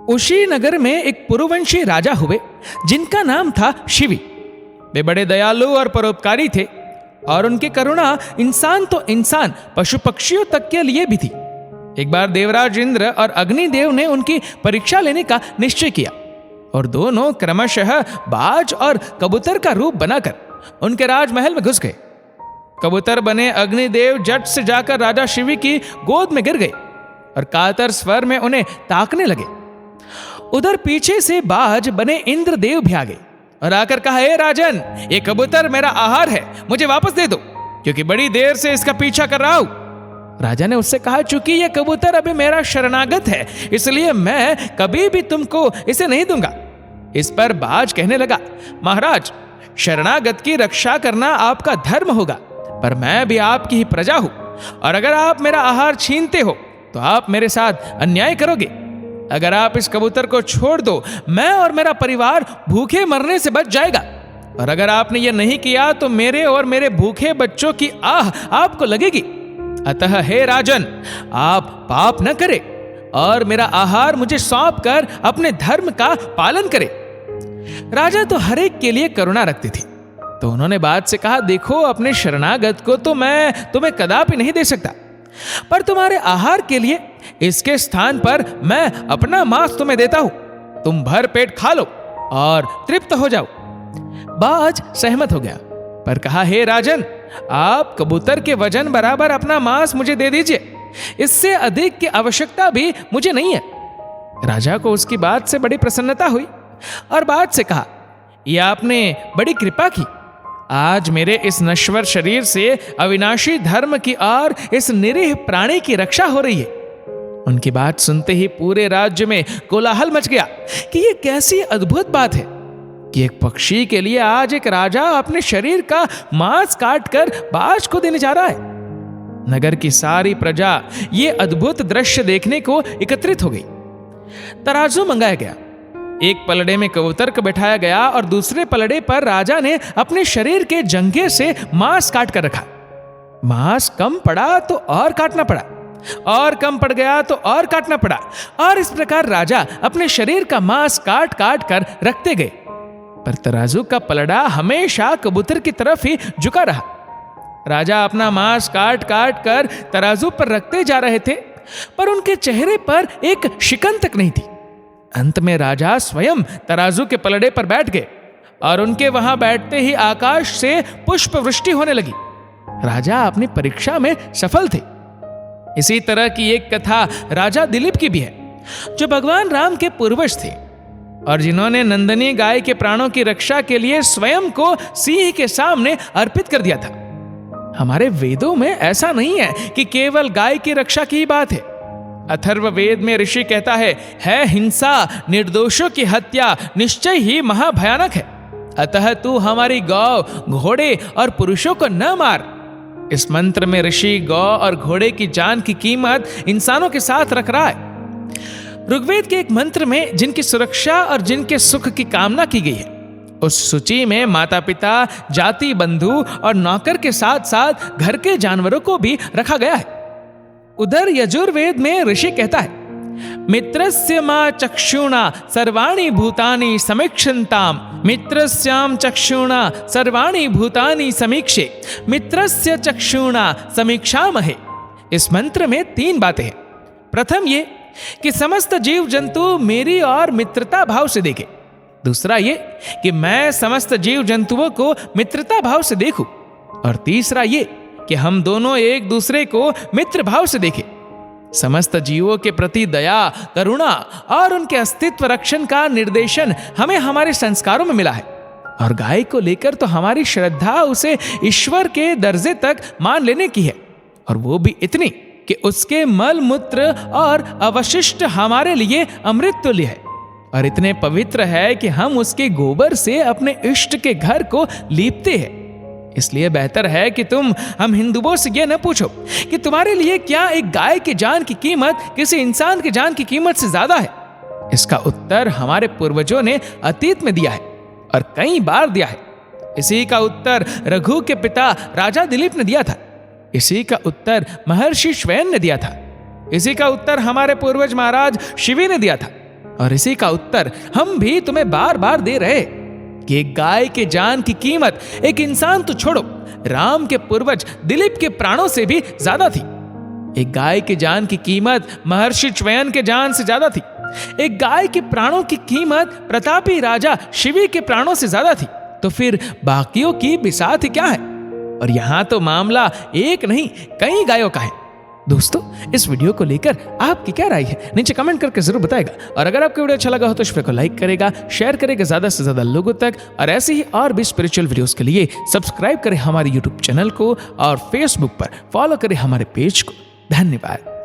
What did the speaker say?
उसी नगर में एक पुरुवंशी राजा हुए जिनका नाम था शिवी। वे बड़े दयालु और परोपकारी थे और उनकी करुणा इंसान तो इंसान पशु पक्षियों तक के लिए भी थी। एक बार देवराज इंद्र और अग्निदेव ने उनकी परीक्षा लेने का निश्चय किया और दोनों क्रमशः बाज और कबूतर का रूप बनाकर उनके राजमहल में घुस गए। कबूतर बने अग्निदेव झट से जाकर राजा शिवी की गोद में गिर गए और कातर स्वर में उन्हें ताकने लगे। उधर पीछे से बाज बने इंद्रदेव भी आ गए और आकर कहा, हे राजन, ये कबूतर मेरा आहार है, मुझे वापस दे दो, क्योंकि बड़ी देर से इसका पीछा कर रहा हूं। राजा ने उससे कहा, चूंकि यह कबूतर अभी मेरा शरणागत है, इसलिए मैं कभी भी तुमको इसे नहीं दूंगा। इस पर बाज कहने लगा, महाराज, शरणागत की रक्षा करना आपका धर्म होगा, पर मैं भी आपकी ही प्रजा हूं, और अगर आप मेरा आहार छीनते हो तो आप मेरे साथ अन्याय करोगे। अगर आप इस कबूतर को छोड़ दो, मैं और मेरा परिवार भूखे मरने से बच जाएगा, और अगर आपने यह नहीं किया तो मेरे और मेरे भूखे बच्चों की आह आपको लगेगी। अतः हे राजन, आप पाप न करें और मेरा आहार मुझे सौंप कर अपने धर्म का पालन करें। राजा तो हर एक के लिए करुणा रखते थे, तो उन्होंने बात से कहा, देखो, अपने शरणागत को तो मैं तुम्हें कदापि नहीं दे सकता, पर तुम्हारे आहार के लिए इसके स्थान पर मैं अपना मांस तुम्हें देता हूं। तुम भर पेट खा लो और तृप्त हो जाओ। बाज सहमत हो गया, पर कहा, हे राजन, आप कबूतर के वजन बराबर अपना मांस मुझे दे दीजिए, इससे अधिक की आवश्यकता भी मुझे नहीं है। राजा को उसकी बात से बड़ी प्रसन्नता हुई और बात से कहा, यह आपने बड़ी कृपा की। आज मेरे इस नश्वर शरीर से अविनाशी धर्म की और इस निरीह प्राणी की रक्षा हो रही है। उनकी बात सुनते ही पूरे राज्य में कोलाहल मच गया कि यह कैसी अद्भुत बात है कि एक पक्षी के लिए आज एक राजा अपने शरीर का मांस काट कर बाज को देने जा रहा है। नगर की सारी प्रजा ये अद्भुत दृश्य देखने को एकत्रित हो गई। तराजू मंगाया गया, एक पलड़े में कबूतर को बैठाया गया और दूसरे पलड़े पर राजा ने अपने शरीर के जंघे से मांस काट कर रखा। मांस कम पड़ा तो और काटना पड़ा, और कम पड़ गया तो और काटना पड़ा, और इस प्रकार राजा अपने शरीर का मांस काट काट कर रखते गए। पर तराजू का पलड़ा हमेशा कबूतर की तरफ ही झुका रहा। राजा अपना मांस काट काट कर तराजू पर रखते जा रहे थे, पर उनके चेहरे पर एक शिकन तक नहीं थी। अंत में राजा स्वयं तराजू के पलड़े पर बैठ गए और उनके वहां बैठते ही आकाश से पुष्प वृष्टि होने लगी। राजा अपनी परीक्षा में सफल थे। इसी तरह की एक कथा राजा दिलीप की भी है, जो भगवान राम के पूर्वज थे और जिन्होंने नंदनी गाय के प्राणों की रक्षा के लिए स्वयं को सिंह के सामने अर्पित कर दिया था। हमारे वेदों में ऐसा नहीं है कि केवल गाय की रक्षा की ही बात है। अथर्व वेद में ऋषि कहता है हिंसा, निर्दोषों की हत्या निश्चय ही महाभयानक है, अतः तू हमारी गौ, घोड़े और पुरुषों को न मार। इस मंत्र में ऋषि गौ और घोड़े की जान की कीमत इंसानों के साथ रख रहा है। ऋग्वेद के एक मंत्र में जिनकी सुरक्षा और जिनके सुख की कामना की गई है, उस सूची में माता पिता, जाति बंधु और नौकर के साथ साथ घर के जानवरों को भी रखा गया है। उधर यजुर्वेद में ऋषि कहता है, मित्रस्य मा चक्षुणा सर्वाणि भूतानि समीक्षन्ताम, मित्रस्याम चक्षुणा सर्वाणि भूतानि समीक्षे, मित्रस्य चक्षुणा समीक्षामहे। इस मंत्र में 3 बातें हैं। प्रथम ये कि समस्त जीव जंतु मेरी और मित्रता भाव से देखें। दूसरा ये कि मैं समस्त जीव जंतुओं को मित्रता भाव से देखूं। और तीसरा ये कि हम दोनों एक दूसरे को मित्र भाव से देखें। समस्त जीवों के प्रति दया, करुणा और उनके अस्तित्व रक्षण का निर्देशन हमें हमारे संस्कारों में मिला है। और गाय को लेकर तो हमारी श्रद्धा उसे ईश्वर के दर्जे तक मान लेने की है, और वो भी इतनी कि उसके मल मूत्र और अवशिष्ट हमारे लिए अमृत तुल्य है, और इतने पवित्र है कि हम उसके गोबर से अपने इष्ट के घर को लीपते हैं। इसलिए बेहतर है कि हम हिंदुओं से यह न पूछो कि तुम्हारे लिए क्या एक गाय की जान की कीमत किसी इंसान की जान की कीमत से ज्यादा है। इसका उत्तर हमारे पूर्वजों ने अतीत में दिया है और कई बार दिया है। इसी का उत्तर रघु के पिता राजा दिलीप ने दिया था। इसी का उत्तर महर्षि श्वेन ने दिया था। इसी का उत्तर हमारे पूर्वज महाराज शिवी ने दिया था। और इसी का उत्तर हम भी तुम्हें बार बार दे रहे कि एक गाय के जान की कीमत एक इंसान तो छोड़ो, राम के पूर्वज दिलीप के प्राणों से भी ज्यादा थी। एक गाय के जान की कीमत महर्षि च्वयन के जान से ज्यादा थी। एक गाय के प्राणों की कीमत प्रतापी राजा शिवी के प्राणों से ज्यादा थी। तो फिर बाकियों की बिसात ही क्या है? और यहां तो मामला एक नहीं कई गायों का है। दोस्तों, इस वीडियो को लेकर आपकी क्या राय है नीचे कमेंट करके जरूर बताएगा। और अगर आपको वीडियो अच्छा लगा हो तो इस वीडियो को लाइक करेगा, शेयर करेगा ज्यादा से ज्यादा लोगों तक। और ऐसे ही और भी स्पिरिचुअल वीडियोस के लिए सब्सक्राइब करें हमारे यूट्यूब चैनल को और फेसबुक पर फॉलो करें हमारे पेज को। धन्यवाद।